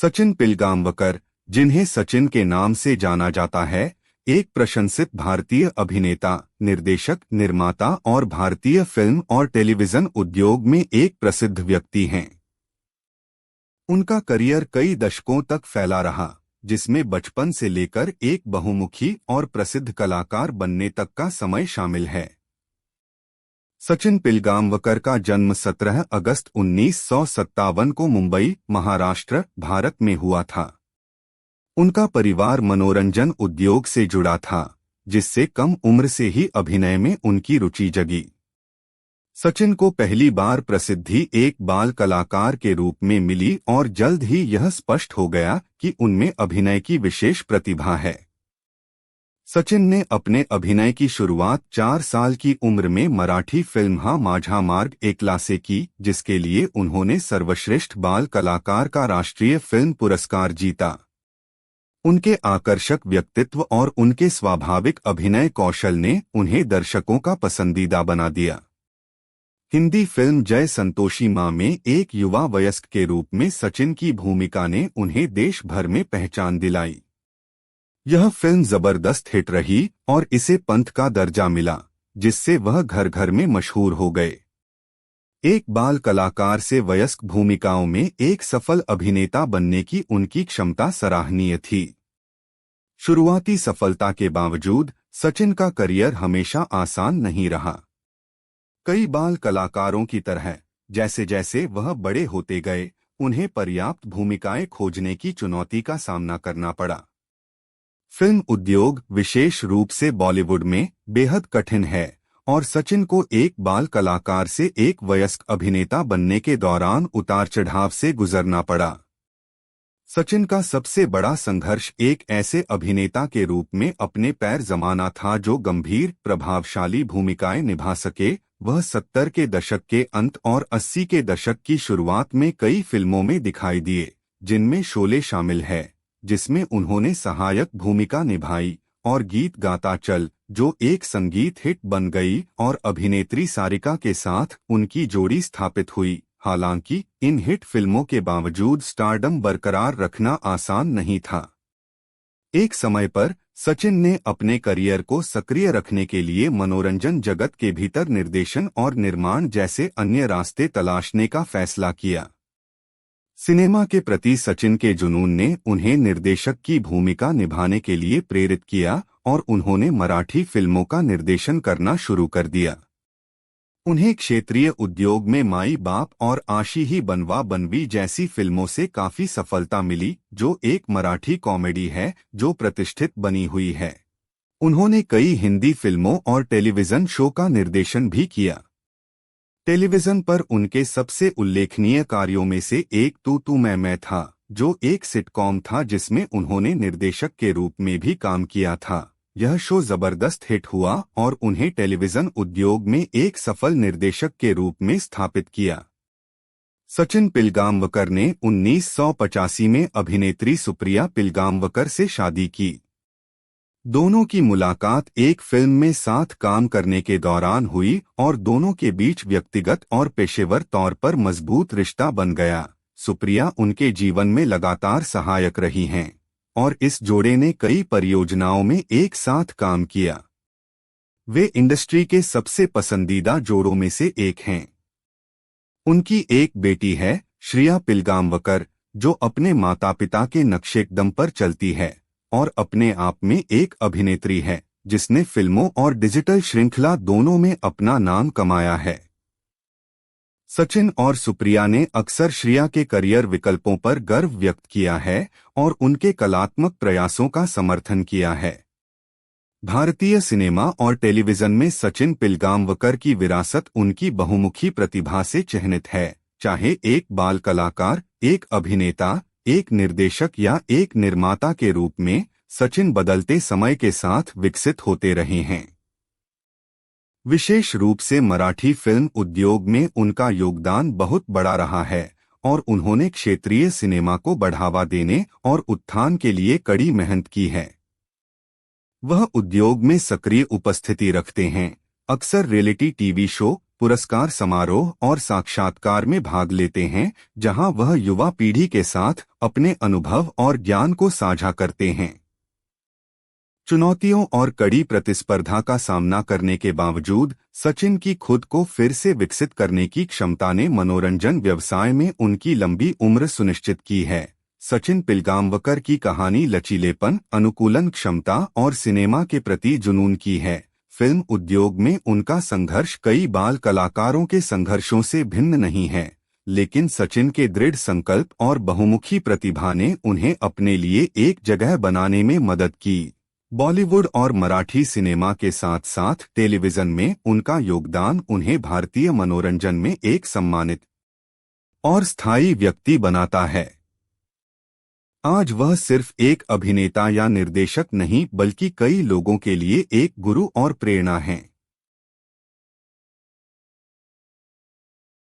सचिन पिलगांवकर, जिन्हें सचिन के नाम से जाना जाता है, एक प्रशंसित भारतीय अभिनेता, निर्देशक, निर्माता और भारतीय फिल्म और टेलीविजन उद्योग में एक प्रसिद्ध व्यक्ति हैं। उनका करियर कई दशकों तक फैला रहा, जिसमें बचपन से लेकर एक बहुमुखी और प्रसिद्ध कलाकार बनने तक का समय शामिल है। सचिन पिलगांवकर का जन्म 17 अगस्त 1957 को मुंबई, महाराष्ट्र, भारत में हुआ था। उनका परिवार मनोरंजन उद्योग से जुड़ा था, जिससे कम उम्र से ही अभिनय में उनकी रुचि जगी। सचिन को पहली बार प्रसिद्धि एक बाल कलाकार के रूप में मिली और जल्द ही यह स्पष्ट हो गया कि उनमें अभिनय की विशेष प्रतिभा है। सचिन ने अपने अभिनय की शुरुआत 4 साल की उम्र में मराठी फिल्म हा माझा मार्ग एकला से की, जिसके लिए उन्होंने सर्वश्रेष्ठ बाल कलाकार का राष्ट्रीय फिल्म पुरस्कार जीता। उनके आकर्षक व्यक्तित्व और उनके स्वाभाविक अभिनय कौशल ने उन्हें दर्शकों का पसंदीदा बना दिया। हिंदी फिल्म जय संतोषी मां में एक युवा वयस्क के रूप में सचिन की भूमिका ने उन्हें देश भर में पहचान दिलाई। यह फिल्म जबरदस्त हिट रही और इसे पंथ का दर्जा मिला, जिससे वह घर घर में मशहूर हो गए। एक बाल कलाकार से वयस्क भूमिकाओं में एक सफल अभिनेता बनने की उनकी क्षमता सराहनीय थी। शुरुआती सफलता के बावजूद सचिन का करियर हमेशा आसान नहीं रहा। कई बाल कलाकारों की तरह जैसे जैसे वह बड़े होते गए, उन्हें पर्याप्त भूमिकाएं खोजने की चुनौती का सामना करना पड़ा। फिल्म उद्योग, विशेष रूप से बॉलीवुड में, बेहद कठिन है और सचिन को एक बाल कलाकार से एक वयस्क अभिनेता बनने के दौरान उतार चढ़ाव से गुजरना पड़ा। सचिन का सबसे बड़ा संघर्ष एक ऐसे अभिनेता के रूप में अपने पैर जमाना था जो गंभीर, प्रभावशाली भूमिकाएं निभा सके। वह 70 के दशक के अंत और 80 के दशक की शुरुआत में कई फिल्मों में दिखाई दिए, जिनमें शोले शामिल है, जिसमें उन्होंने सहायक भूमिका निभाई, और गीत गाता चल, जो एक संगीत हिट बन गई और अभिनेत्री सारिका के साथ उनकी जोड़ी स्थापित हुई। हालांकि इन हिट फिल्मों के बावजूद स्टारडम बरकरार रखना आसान नहीं था। एक समय पर सचिन ने अपने करियर को सक्रिय रखने के लिए मनोरंजन जगत के भीतर निर्देशन और निर्माण जैसे अन्य रास्ते तलाशने का फैसला किया। सिनेमा के प्रति सचिन के जुनून ने उन्हें निर्देशक की भूमिका निभाने के लिए प्रेरित किया और उन्होंने मराठी फिल्मों का निर्देशन करना शुरू कर दिया। उन्हें क्षेत्रीय उद्योग में माई बाप और आशी ही बनवा बनवी जैसी फिल्मों से काफी सफलता मिली, जो एक मराठी कॉमेडी है जो प्रतिष्ठित बनी हुई है। उन्होंने कई हिंदी फिल्मों और टेलीविजन शो का निर्देशन भी किया। टेलीविजन पर उनके सबसे उल्लेखनीय कार्यों में से एक तू मैं था, जो एक सिटकॉम था जिसमें उन्होंने निर्देशक के रूप में भी काम किया था। यह शो जबरदस्त हिट हुआ और उन्हें टेलीविजन उद्योग में एक सफल निर्देशक के रूप में स्थापित किया। सचिन पिलगांवकर ने 1985 में अभिनेत्री सुप्रिया पिलगांवकर से शादी की। दोनों की मुलाकात एक फिल्म में साथ काम करने के दौरान हुई और दोनों के बीच व्यक्तिगत और पेशेवर तौर पर मजबूत रिश्ता बन गया। सुप्रिया उनके जीवन में लगातार सहायक रही हैं और इस जोड़े ने कई परियोजनाओं में एक साथ काम किया। वे इंडस्ट्री के सबसे पसंदीदा जोड़ों में से एक हैं। उनकी एक बेटी है, श्रिया पिलगांवकर, जो अपने माता-पिता के नक्शेकदम पर चलती है और अपने आप में एक अभिनेत्री है, जिसने फिल्मों और डिजिटल श्रृंखला दोनों में अपना नाम कमाया है। सचिन और सुप्रिया ने अक्सर श्रिया के करियर विकल्पों पर गर्व व्यक्त किया है और उनके कलात्मक प्रयासों का समर्थन किया है। भारतीय सिनेमा और टेलीविजन में सचिन पिलगांवकर की विरासत उनकी बहुमुखी प्रतिभा से चिह्नित है। चाहे एक बाल कलाकार, एक अभिनेता, एक निर्देशक या एक निर्माता के रूप में, सचिन बदलते समय के साथ विकसित होते रहे हैं। विशेष रूप से मराठी फिल्म उद्योग में उनका योगदान बहुत बड़ा रहा है और उन्होंने क्षेत्रीय सिनेमा को बढ़ावा देने और उत्थान के लिए कड़ी मेहनत की है। वह उद्योग में सक्रिय उपस्थिति रखते हैं, अक्सर रियलिटी टीवी शो, पुरस्कार समारोह और साक्षात्कार में भाग लेते हैं, जहां वह युवा पीढ़ी के साथ अपने अनुभव और ज्ञान को साझा करते हैं। चुनौतियों और कड़ी प्रतिस्पर्धा का सामना करने के बावजूद सचिन की खुद को फिर से विकसित करने की क्षमता ने मनोरंजन व्यवसाय में उनकी लंबी उम्र सुनिश्चित की है। सचिन पिलगांवकर की कहानी लचीलेपन, अनुकूलन क्षमता और सिनेमा के प्रति जुनून की है। फिल्म उद्योग में उनका संघर्ष कई बाल कलाकारों के संघर्षों से भिन्न नहीं है, लेकिन सचिन के दृढ़ संकल्प और बहुमुखी प्रतिभा ने उन्हें अपने लिए एक जगह बनाने में मदद की। बॉलीवुड और मराठी सिनेमा के साथ साथ टेलीविजन में उनका योगदान उन्हें भारतीय मनोरंजन में एक सम्मानित और स्थायी व्यक्ति बनाता है। आज वह सिर्फ एक अभिनेता या निर्देशक नहीं, बल्कि कई लोगों के लिए एक गुरु और प्रेरणा हैं।